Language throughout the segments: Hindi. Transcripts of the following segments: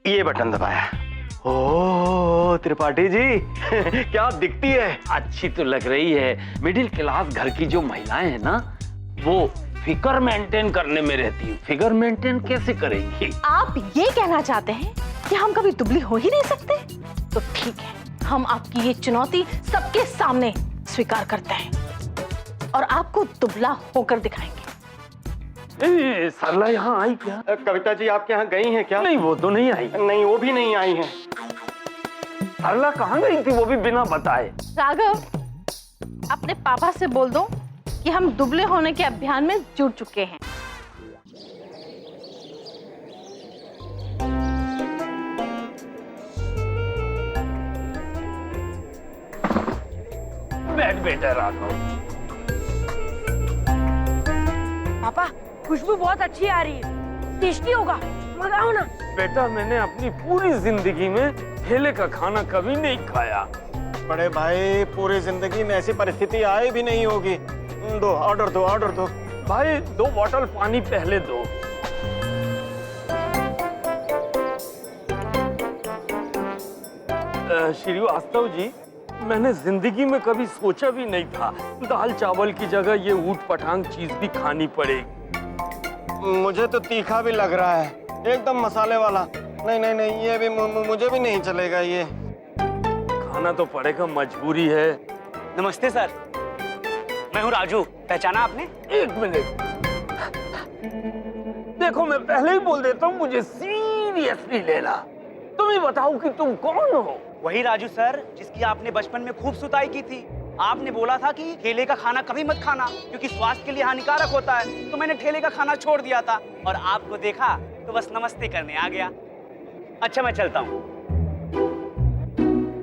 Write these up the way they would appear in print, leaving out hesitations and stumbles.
ये बटन दबाया। ओ त्रिपाठी जी क्या दिखती है। अच्छी तो लग रही है। मिडिल क्लास घर की जो महिलाएं हैं ना, वो फिगर मेंटेन करने में रहती है। फिगर मेंटेन कैसे करेंगी? आप ये कहना चाहते हैं कि हम कभी दुबली हो ही नहीं सकते? तो ठीक है, हम आपकी ये चुनौती सबके सामने स्वीकार करते हैं और आपको दुबला होकर दिखाएंगे। सरला यहाँ आई क्या? कविता जी आपके यहाँ गई हैं क्या? नहीं, वो तो नहीं आई। नहीं, वो भी नहीं आई हैं। सरला कहाँ गई थी, वो भी बिना बताए? राघव, अपने पापा से बोल दो कि हम दुबले होने के अभियान में जुट चुके हैं। बैठ बेटा राघव। पापा, खुशबू बहुत अच्छी आ रही है, टेस्टी होगा, मंगाओ ना। बेटा, मैंने अपनी पूरी जिंदगी में ठेले का खाना कभी नहीं खाया। बड़े भाई, पूरी जिंदगी में ऐसी परिस्थिति आई भी नहीं होगी। दो, ऑर्डर दो, ऑर्डर दो। भाई 2 बोतल पानी पहले दो। श्रीवास्तव जी, मैंने जिंदगी में कभी सोचा भी नहीं था दाल चावल की जगह ये ऊट पटांग चीज भी खानी पड़ेगी। मुझे तो तीखा भी लग रहा है, एकदम मसाले वाला। नहीं नहीं नहीं, ये भी मुझे भी नहीं चलेगा। ये खाना तो पड़ेगा, मजबूरी है। नमस्ते सर, मैं हूँ राजू, पहचाना आपने? 1 मिनट। देखो, मैं पहले ही बोल देता हूँ, मुझे सीरियसली लेना। तुम ही बताओ कि तुम कौन हो? वही राजू सर, जिसकी आपने बचपन में खूब सुताई की थी। आपने बोला था कि ठेले का खाना कभी मत खाना क्योंकि स्वास्थ्य के लिए हानिकारक होता है। तो मैंने ठेले का खाना छोड़ दिया था और आपको देखा तो बस नमस्ते करने आ गया। अच्छा, मैं चलता हूँ।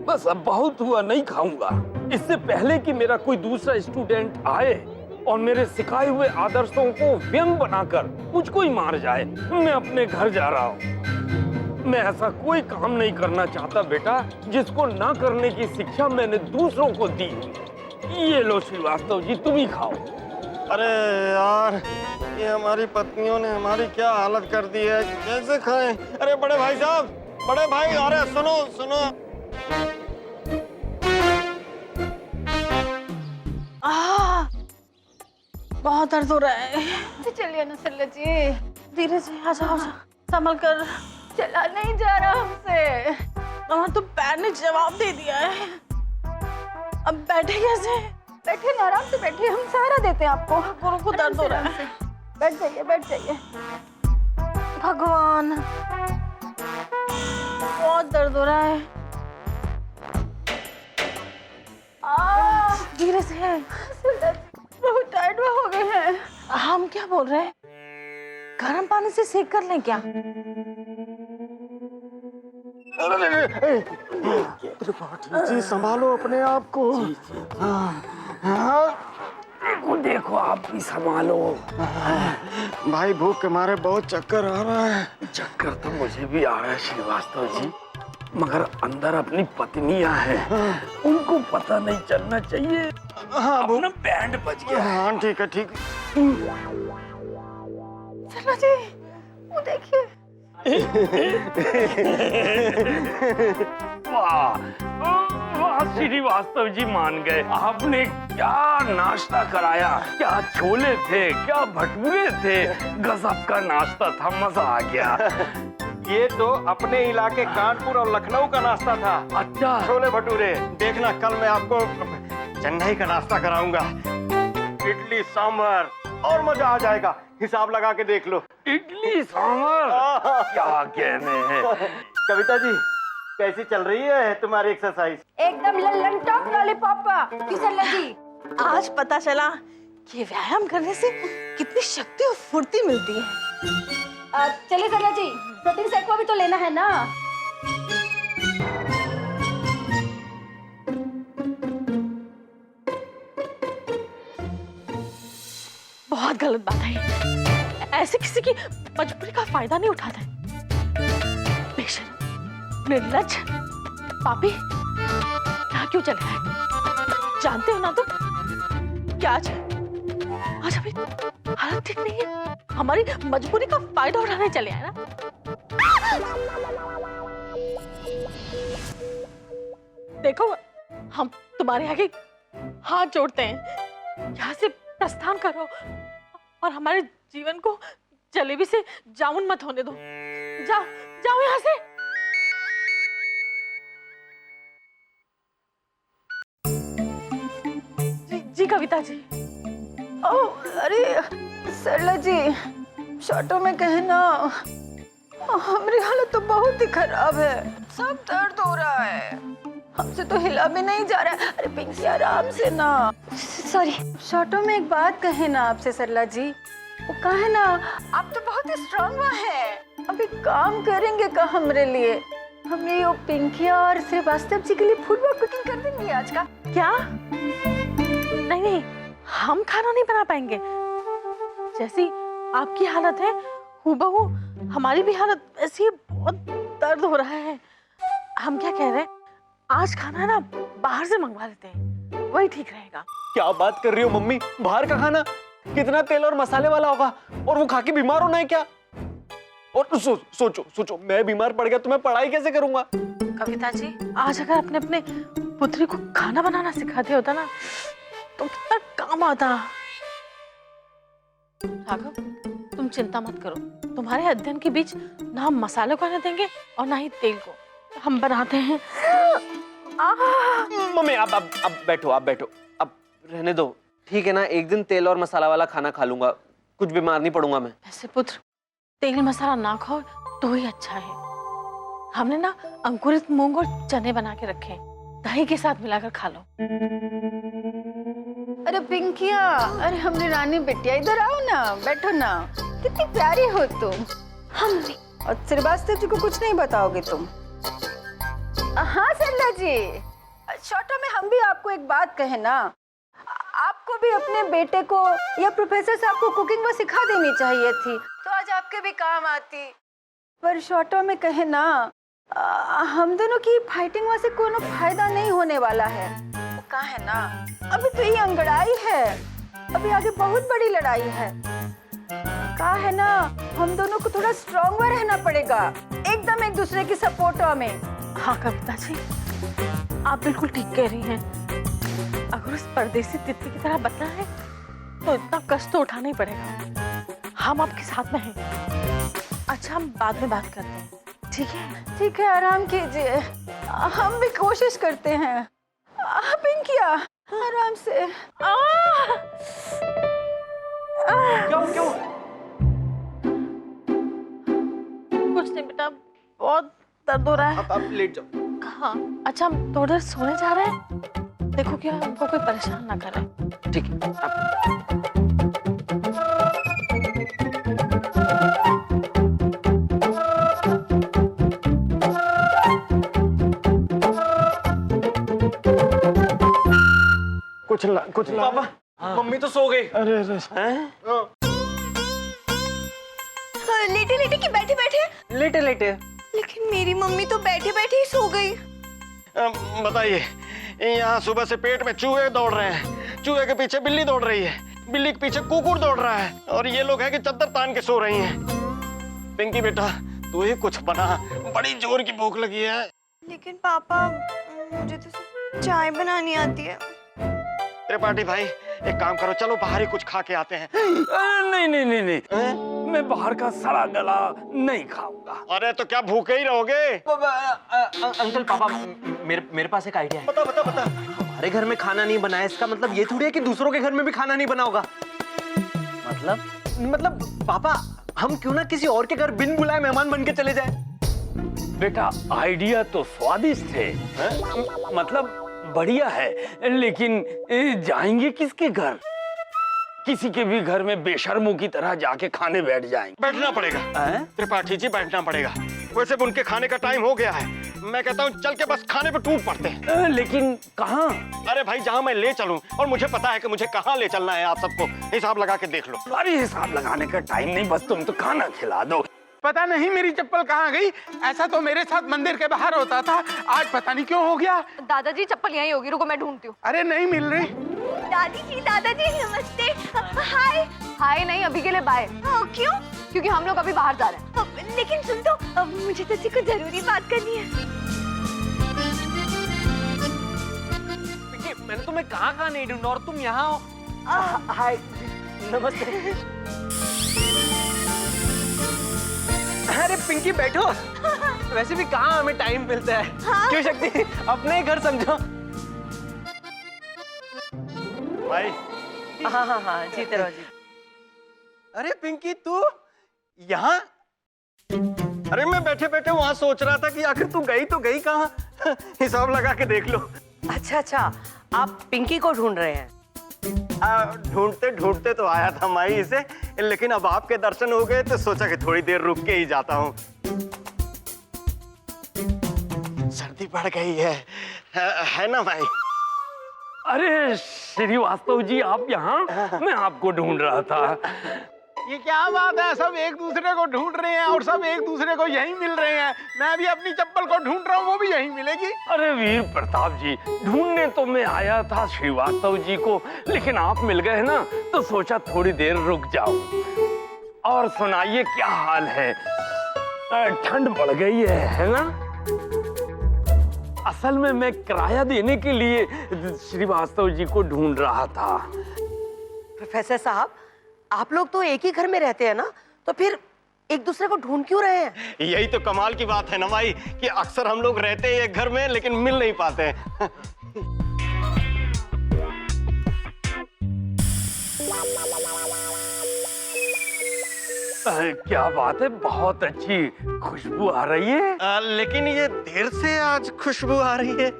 बस अब बहुत हुआ, नहीं खाऊंगा। इससे पहले कि मेरा कोई दूसरा स्टूडेंट आए और मेरे सिखाए हुए आदर्शों को व्यंग बनाकर मुझको ही मार जाए, मैं अपने घर जा रहा हूँ। मैं ऐसा कोई काम नहीं करना चाहता बेटा जिसको ना करने की शिक्षा मैंने दूसरों को दी। ये लो श्रीवास्तव जी, तुम ही खाओ। अरे यार, ये हमारी पत्नियों ने हमारी क्या हालत कर दी है, कैसे खाएं? अरे बड़े भाई साहब, बड़े भाई, अरे सुनो सुनो। बहुत दर्द हो रहा है। चलिए ना सरला जी, धीरे से आ जाओ, संभल कर। चला नहीं जा रहा हमसे। तो पैर ने जवाब दे दिया है। अब बैठे कैसे? बैठे ना, आराम से बैठे, हम सहारा देते हैं आपको। गोरों को दर्द हो रहा है। बैठ जाइए, बैठ जाइए। भगवान, बहुत दर्द हो रहा है। धीरे से, बहुत टाइट हो गए हैं। हम क्या बोल रहे हैं, गर्म पानी से सेक कर लें क्या? त्रिपाठी जी, संभालो अपने आप को। देखो, आप भी संभालो। भाई, भूख के मारे बहुत चक्कर आ रहा है। चक्कर तो मुझे भी आ रहा है श्रीवास्तव जी, मगर अंदर अपनी पत्नियां हैं, उनको पता नहीं चलना चाहिए। हाँ, अपना बैंड बज गया। हाँ, ठीक है, ठीक है। चलो जी, वो देखिए। वाह वाह, श्रीवास्तव जी मान गए। आपने क्या नाश्ता कराया, क्या छोले थे, क्या भटूरे थे। गजब का नाश्ता था, मजा आ गया। ये तो अपने इलाके कानपुर और लखनऊ का नाश्ता था। अच्छा, छोले भटूरे। देखना, कल मैं आपको चेन्नई का नाश्ता कराऊंगा। इडली सांभर, और मजा आ जाएगा। हिसाब लगा के देख लो। इडली सांभर, क्या कहने हैं। कविता जी, कैसी चल रही है तुम्हारी एक्सरसाइज? एकदम लल्लन टॉप लॉलीपॉप सरला जी। आज पता चला कि व्यायाम करने से कितनी शक्ति और फुर्ती मिलती है। चलिए सरला जी, प्रोटीन शेक भी तो लेना है ना। बहुत गलत बात है, ऐसे किसी की मजबूरी का फायदा नहीं उठाते। बेशर्म, निर्लज्ज, पापी, यहाँ क्यों चले आए? जानते हो ना तुम क्या आज हमारी हालत ठीक नहीं है, हमारी मजबूरी का फायदा उठाने चले आए ना। देखो, हम तुम्हारे आगे हाथ जोड़ते हैं, यहाँ से प्रस्थान करो और हमारे जीवन को जलेबी से जामुन मत होने दो। जाओ जाओ यहाँ से। जी कविता जी। ओह अरे सरला जी, शॉर्टो में कहना, हमारी हालत तो बहुत ही खराब है, सब दर्द हो रहा है, हमसे तो हिला भी नहीं जा रहा है। अरे पिंकी आराम से ना। सॉरी, शॉर्टो में एक बात कहे ना आपसे सरला जी, वो कहे ना आप तो बहुत ही स्ट्रांग है, अभी काम करेंगे का हमारे लिए, हमें वो पिंकिया और श्रीवास्तव जी के लिए फुटबॉल कुकिंग कर देंगे आज का। क्या? नहीं नहीं, हम खाना नहीं बना पाएंगे। जैसी आपकी हालत है हूबहू हमारी भी हालत ऐसी है, बहुत दर्द हो रहा है। हम क्या कह रहे हैं, आज खाना ना बाहर से मंगवा लेते हैं, वही ठीक रहेगा। क्या बात कर रही हो मम्मी, बाहर का खाना कितना तेल और मसाले वाला होगा, और वो खा के बीमार होना है क्या? और सोचो सोचो, मैं बीमार पड़ गया तो मैं पढ़ाई कैसे करूंगा? कविता जी, आज अगर अपने अपने पुत्री को खाना बनाना सिखाते होता ना तो कितना काम आता। राघव, तुम चिंता मत करो, तुम्हारे अध्ययन के बीच ना हम मसाले को आने देंगे और ना ही तेल को, हम बनाते हैं। मम्मी अब बैठो, आप बैठो, अब रहने दो, ठीक है ना? एक दिन तेल और मसाला वाला खाना खा लूंगा, कुछ बीमार नहीं पड़ूंगा मैं। ऐसे पुत्र, तेल मसाला ना खाओ तो ही अच्छा है। हमने ना अंकुरित मूंग और चने बना के रखे, दही के साथ मिलाकर खा लो। अरे पिंकिया, अरे हमने रानी बिटिया, इधर आओ ना, बैठो ना, कितनी प्यारी हो तुम। हम और श्रीवास्तव जी को कुछ नहीं बताओगे तुम? हाँ सरला जी, शॉर्टो में हम भी आपको एक बात कहे ना, आपको भी अपने बेटे को या प्रोफेसर साहब को कुकिंग वो सिखा देनी चाहिए थी, तो आज आपके भी काम आती। पर शॉर्टो में कहे ना, हम दोनों की फाइटिंग में से कोनो फायदा नहीं होने वाला है। वो कहा है ना, अभी तो ये अंगड़ाई है, अभी आगे बहुत बड़ी लड़ाई है। कहा है ना, हम दोनों को थोड़ा स्ट्रॉन्ग रहना पड़ेगा, एकदम एक दूसरे की सपोर्ट में। हाँ कविता जी, आप बिल्कुल ठीक कह रही हैं। अगर उस परदेसी तितली की तरह बचना है तो इतना कष्ट तो उठाना ही पड़ेगा। हम आपके साथ में हैं। अच्छा, हम बाद में बात करते हैं, ठीक है? ठीक है, आराम कीजिए, हम भी कोशिश करते हैं। पिंकिया, आराम से। क्यों? कुछ नहीं बेटा, बहुत दर्द हो रहा है। अब लेट जाओ। हाँ, अच्छा हम थोड़ी देर सोने जा रहे हैं, देखो क्या हमको कोई परेशान ना करे। ठीक है। कुछ ला। पापा, मम्मी तो सो गई। अरे लेटे लेटे कि बैठे बैठे? लेटे लेटे। लेकिन मेरी मम्मी तो बैठे बैठे ही सो गई। बताइए, यहाँ सुबह से पेट में चूहे दौड़ रहे हैं, चूहे के पीछे बिल्ली दौड़ रही है, बिल्ली के पीछे कुकुर दौड़ रहा है, और ये लोग हैं कि चद्दर तान के सो रही हैं। पिंकी बेटा, तू ही कुछ बना, बड़ी जोर की भूख लगी है। लेकिन पापा, मुझे तो सिर्फ चाय बनानी आती है। त्रिपाठी भाई, एक काम करो, चलो बाहर ही कुछ खा के आते हैं। नहीं, मैं बाहर का सड़ा गला नहीं खाऊंगा। अरे तो क्या भूखे ही रहोगे? अंकल, पापा, मेरे पास एक आइडिया है। बता। हमारे घर में खाना नहीं बना है, इसका मतलब ये थोड़ी है कि दूसरों के घर में भी खाना नहीं बना होगा। मतलब पापा, हम क्यों ना किसी और के घर बिन बुलाए मेहमान बन के चले जाए? बेटा, आइडिया तो स्वादिष्ट है, मतलब बढ़िया है, लेकिन जाएंगे किसके घर? किसी के भी घर में बेशर्मों की तरह जाके खाने बैठ जाएंगे। बैठना पड़ेगा त्रिपाठी जी, बैठना पड़ेगा। वैसे भी उनके खाने का टाइम हो गया है, मैं कहता हूँ चल के बस खाने पे टूट पड़ते हैं। लेकिन कहाँ? अरे भाई, जहाँ मैं ले चलूं, और मुझे पता है कि मुझे कहाँ ले चलना है, आप सबको हिसाब लगा के देख लो। अरे हिसाब लगाने का टाइम नहीं, बस तुम तो खाना खिला दो। पता नहीं मेरी चप्पल कहाँ गई, ऐसा तो मेरे साथ मंदिर के बाहर होता था, आज पता नहीं क्यों हो गया। दादाजी, चप्पल यहीं होगी, रुको मैं ढूंढती हूँ। अरे नहीं मिल रही। दादाजी नमस्ते। हाय। हाय नहीं, अभी के लिए बाय। क्यों? क्योंकि हम लोग अभी बाहर जा रहे हैं। लेकिन सुन तो, मुझे तुझसे कुछ जरूरी बात करनी है। तुम्हें कहाँ कहाँ नहीं ढूंढा और तुम यहाँ हो। हाय, नमस्ते। अरे पिंकी बैठो। वैसे भी कहाँ हमें टाइम मिलता है। क्यों शक्ति, अपने ही घर समझो। भाई हाँ जीते रहो जी। अरे पिंकी तू यहाँ? अरे मैं बैठे बैठे वहां सोच रहा था कि आखिर तू गई तो गई कहाँ। हिसाब लगा के देख लो। अच्छा, आप पिंकी को ढूंढ रहे हैं? ढूंढते ढूंढते तो आया था माई इसे, लेकिन अब आपके दर्शन हो गए तो सोचा कि थोड़ी देर रुक के ही जाता हूँ। सर्दी पड़ गई है ना भाई? अरे श्रीवास्तव जी, आप यहाँ? मैं आपको ढूंढ रहा था। ये क्या बात है, सब एक दूसरे को ढूंढ रहे हैं और सब एक दूसरे को यहीं मिल रहे हैं। मैं भी अपनी चप्पल को ढूंढ रहा हूँ, वो भी यहीं मिलेगी। अरे वीर प्रताप जी, ढूंढने तो मैं आया था श्रीवास्तव जी को, लेकिन आप मिल गए ना तो सोचा थोड़ी देर रुक जाऊं। और सुनाइए क्या हाल है? ठंड बढ़ गई है ना? असल में मैं किराया देने के लिए श्रीवास्तव जी को ढूंढ रहा था। प्रोफेसर साहब, आप लोग तो एक ही घर में रहते हैं ना, तो फिर एक दूसरे को ढूंढ क्यों रहे हैं? यही तो कमाल की बात है ना भाई, कि अक्सर हम लोग रहते हैं एक घर में लेकिन मिल नहीं पाते। क्या बात है, बहुत अच्छी खुशबू आ रही है। लेकिन ये देर से आज खुशबू आ रही है।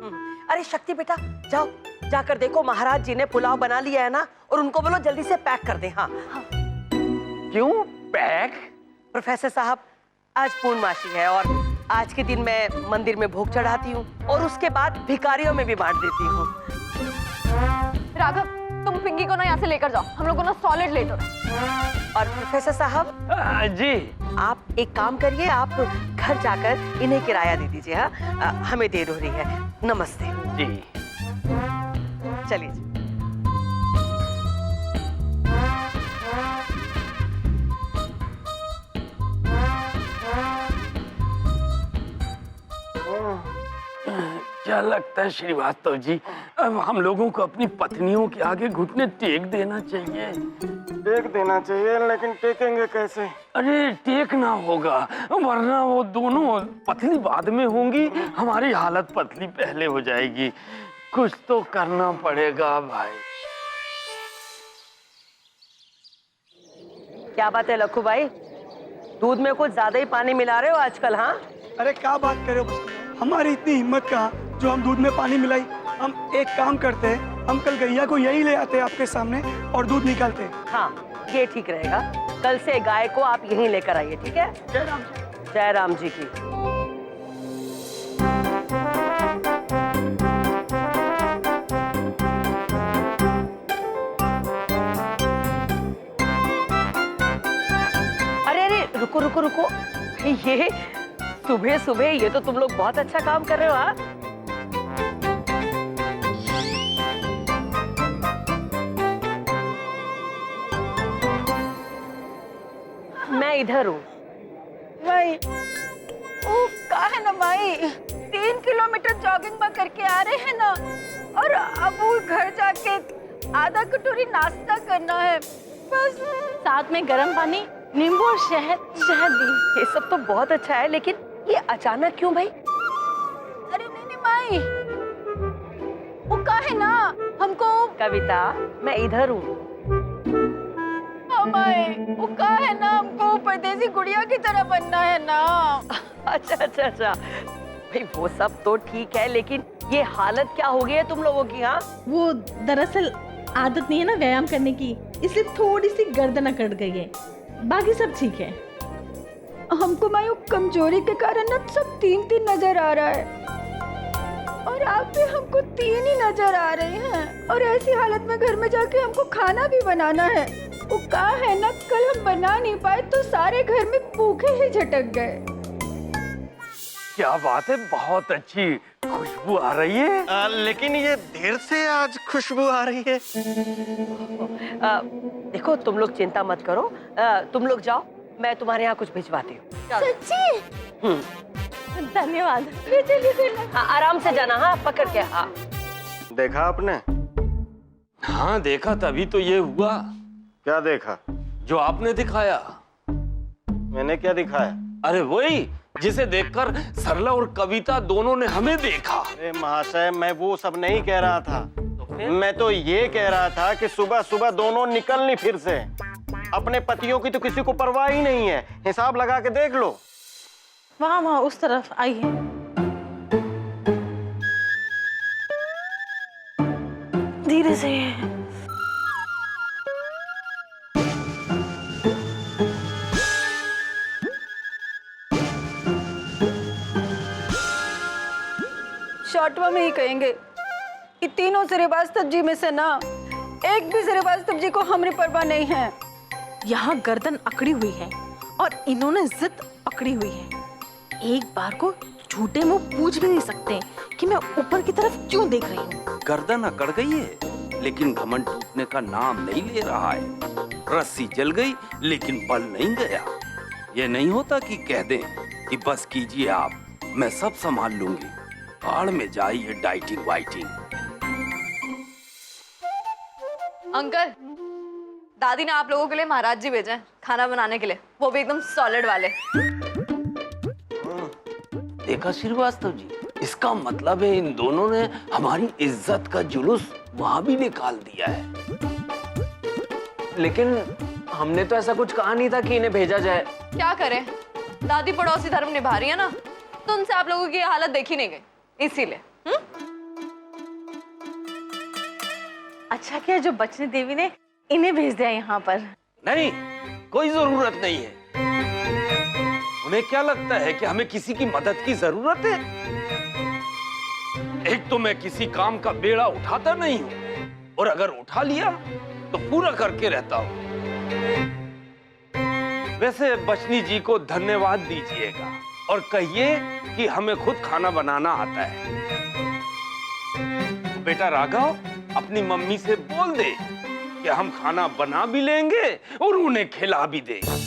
अरे शक्ति बेटा, जाओ जाकर देखो महाराज जी ने पुलाव बना लिया है ना, और उनको बोलो जल्दी से पैक कर दें। हाँ क्यों पैक? प्रोफेसर साहब, आज पूर्णमासी है और आज के दिन मैं मंदिर में भोग चढ़ाती हूँ और उसके बाद भिखारियों में भी बांट देती हूँ। राघव, तुम पिंकी को ना यहाँ से लेकर जाओ, हम लोग को ना सॉलिड लेट हो रहा है। और प्रोफेसर साहब जी, आप एक काम करिए, आप घर जाकर इन्हें किराया दे दीजिए। हाँ, हमें देर हो रही है। नमस्ते जी। चलिए जी। क्या लगता है श्रीवास्तव जी, अब हम लोगों को अपनी पत्नियों के आगे घुटने टेक देना चाहिए? टेक देना चाहिए, लेकिन टेकेंगे कैसे? अरे टेकना होगा, वरना वो दोनों पतली बाद में होंगी, हमारी हालत पतली पहले हो जाएगी। कुछ तो करना पड़ेगा भाई। क्या बात है लखू भाई, दूध में कुछ ज्यादा ही पानी मिला रहे हो आजकल? हाँ अरे क्या बात करे हो, हमारी इतनी हिम्मत कहाँ जो हम दूध में पानी मिलाई। हम एक काम करते हैं, हम कल गैया को यही ले आते हैं आपके सामने और दूध निकालते हैं। हाँ, ये ठीक रहेगा। कल से गाय को आप यहीं लेकर आइए, ठीक है? जय राम जी। जय राम जी की। अरे रुको रुको रुको, ये सुबह सुबह ये तो तुम लोग बहुत अच्छा काम कर रहे हो। हाँ, मैं इधर हूँ। भाई ओ कहा है ना भाई, 3 किलोमीटर जॉगिंग में करके आ रहे हैं ना, और अब वो घर जाके आधा कटोरी नाश्ता करना है बस, साथ में गर्म पानी, नींबू और शहद भी। ये सब तो बहुत अच्छा है, लेकिन ये अचानक क्यों भाई? अरे नहीं भाई, वो कहा है ना हमको। कविता, मैं इधर हूँ। हाँ भाई, वो कहा है ना हमको परदेसी गुड़िया की तरह बनना है ना। अच्छा भाई, वो सब तो ठीक है, लेकिन ये हालत क्या हो गई है तुम लोगों की? हाँ, वो दरअसल आदत नहीं है ना व्यायाम करने की, इसलिए थोड़ी सी गर्दन अकड़ गई है, बाकी सब ठीक है। हमको मायूं कमजोरी के कारण ना सब 3-3 नजर आ रहा है, और आप भी हमको 3 ही नजर आ रहे हैं, और ऐसी हालत में घर में जाके हमको खाना भी बनाना है। वो कहा है ना, कल हम बना नहीं पाए तो सारे घर में भूखे ही झटक गए। क्या बात है, बहुत अच्छी खुशबू आ रही है। लेकिन ये देर से आज खुशबू आ रही है। देखो तुम लोग चिंता मत करो, तुम लोग जाओ, मैं तुम्हारे यहाँ कुछ भिजवाती हूँ। सच्ची? धन्यवाद। ये चलिए फिर। हाँ, आराम से जाना। हाँ, पकड़ के। हाँ, देखा आपने, हाँ देखा, तभी तो ये हुआ क्या देखा? जो आपने दिखाया। मैंने क्या दिखाया? अरे वही जिसे देखकर सरला और कविता दोनों ने हमें देखा। अरे महाशय, मैं वो सब नहीं कह रहा था। मैं तो ये कह रहा था कि सुबह सुबह दोनों निकलनी फिर से। अपने पतियों की तो किसी को परवाह ही नहीं है। हिसाब लगा के देख लो। वहाँ वहाँ उस तरफ आइए। धीरे से। शॉर्टवा में ही कहेंगे कि तीनों श्रीवास्तव जी में से ना एक भी श्रीवास्तव जी को हमारी परवाह नहीं है। यहाँ गर्दन अकड़ी हुई है और इन्होंने जिद पकड़ी हुई है। एक बार को झूठे मुंह पूछ भी नहीं सकते कि मैं ऊपर की तरफ क्यों देख रही हूँ। गर्दन अकड़ गई है लेकिन घमंड टूटने का नाम नहीं ले रहा है। रस्सी जल गई लेकिन बल नहीं गया। ये नहीं होता कि कह दें कि बस कीजिए आप, मैं सब संभाल लूंगी। बाढ़ में जाइए डाइटिंग वाइटिंग। अंकल, दादी ने आप लोगों के लिए महाराज जी भेजे हैं खाना बनाने के लिए, वो भी एकदम सॉलिड वाले। देखा श्रीवास्तव जी, इसका मतलब है इन दोनों ने हमारी इज्जत का जुलूस वहां भी निकाल दिया है। लेकिन हमने तो ऐसा कुछ कहा नहीं था कि इन्हें भेजा जाए। क्या करें, दादी पड़ोसी धर्म निभा रही है ना, तो उनसे आप लोगों की हालत देखी नहीं गई, इसीलिए। अच्छा किया जो बचने देवी ने इन्हें भेज दिया यहाँ पर। नहीं, कोई जरूरत नहीं है। उन्हें क्या लगता है कि हमें किसी की मदद की जरूरत है? एक तो मैं किसी काम का बेड़ा उठाता नहीं हूं, और अगर उठा लिया तो पूरा करके रहता हूं। वैसे बचनी जी को धन्यवाद दीजिएगा और कहिए कि हमें खुद खाना बनाना आता है। बेटा राघव, अपनी मम्मी से बोल दे कि हम खाना बना भी लेंगे और उन्हें खिला भी देंगे।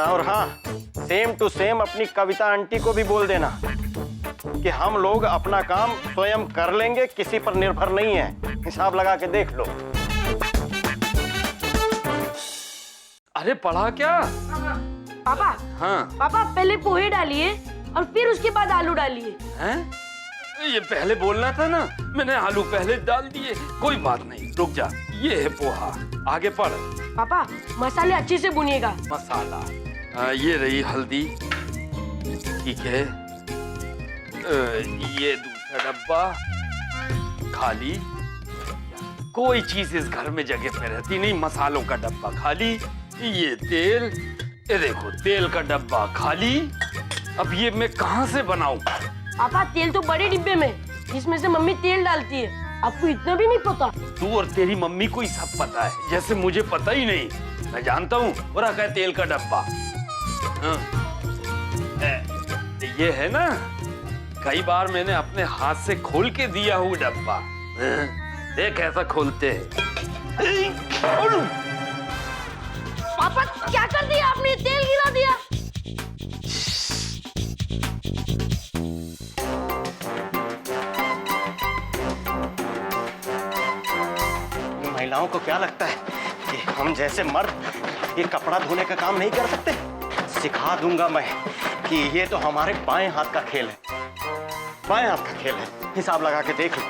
और हाँ, सेम टू सेम अपनी कविता आंटी को भी बोल देना कि हम लोग अपना काम स्वयं कर लेंगे, किसी पर निर्भर नहीं है। हिसाब लगा के देख लो। अरे पढ़ा क्या? पापा। हाँ पापा, पहले पोहे डालिए और फिर उसके बाद आलू डालिए। हैं? ये पहले बोलना था ना, मैंने आलू पहले डाल दिए। कोई बात नहीं, रुक जा। ये है पोहा, आगे पढ़। पापा, मसाले अच्छे से भुनिएगा। मसाला, ये रही हल्दी, ठीक है। ये दूसरा डब्बा खाली। कोई चीज इस घर में जगह पे रहती नहीं। मसालों का डब्बा खाली। ये तेल, ये देखो तेल का डब्बा खाली। अब ये मैं कहाँ से बनाऊं? पापा, तेल तो बड़े डिब्बे में, जिसमें से मम्मी तेल डालती है। आपको इतना भी नहीं पता? तू और तेरी मम्मी को ही सब पता है, जैसे मुझे पता ही नहीं। मैं जानता हूँ, वो रखा है तेल का डब्बा। हाँ। ये है ना, कई बार मैंने अपने हाथ से खोल के दिया हूँ डब्बा। देख ऐसा खोलते हैं। पापा, क्या कर दिया आपने? तेल गिरा दिया। महिलाओं को क्या लगता है कि हम जैसे मर्द ये कपड़ा धोने का काम नहीं कर सकते? सिखा दूंगा मैं कि ये तो हमारे बाएं हाथ का खेल है। बाएं हाथ का खेल है। हिसाब लगा के देख लो।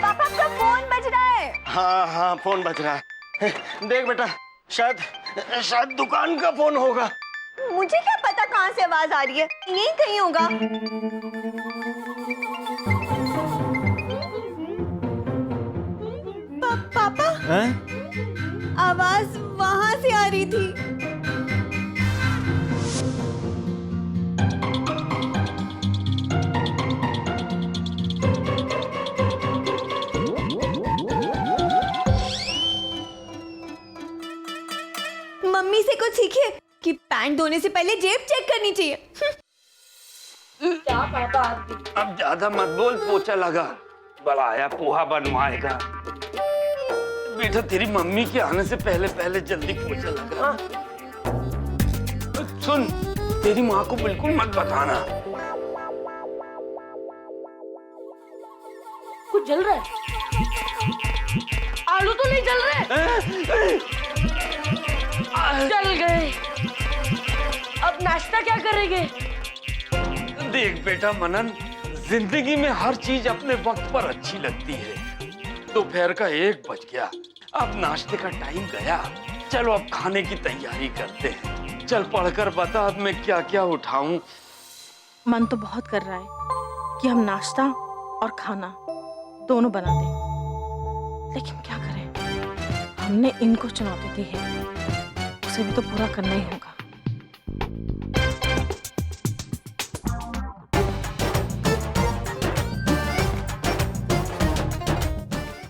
पापा, आपका फोन बज रहा है। हाँ हाँ, फोन बज रहा है। देख बेटा, शायद दुकान का फोन होगा। मुझे क्या पता कहाँ से आवाज आ रही है, यहीं कहीं होगा। पापा, आवाज वहां से आ रही थी। मम्मी से कुछ सीखिए कि पैंट धोने से पहले जेब चेक करनी चाहिए। क्या पापा? अब ज्यादा मत बोल, पोछा लगा। बड़ा आया पोहा बनवाएगा। बेटा, तेरी मम्मी के आने से पहले पहले जल्दी पोछा लगा। सुन, तेरी माँ को बिल्कुल मत बताना। कुछ जल रहा है। आलू तो नहीं जल रहे। जल गए। अब नाश्ता क्या करेंगे? देख बेटा मनन, जिंदगी में हर चीज अपने वक्त पर अच्छी लगती है। दोपहर का 1 बज गया, अब नाश्ते का टाइम गया। चलो अब खाने की तैयारी करते हैं। चल पढ़कर बता अब मैं क्या क्या उठाऊं। मन तो बहुत कर रहा है कि हम नाश्ता और खाना दोनों बना दें, लेकिन क्या करें, हमने इनको चुनौती दी है, उसे भी तो पूरा करना ही होगा।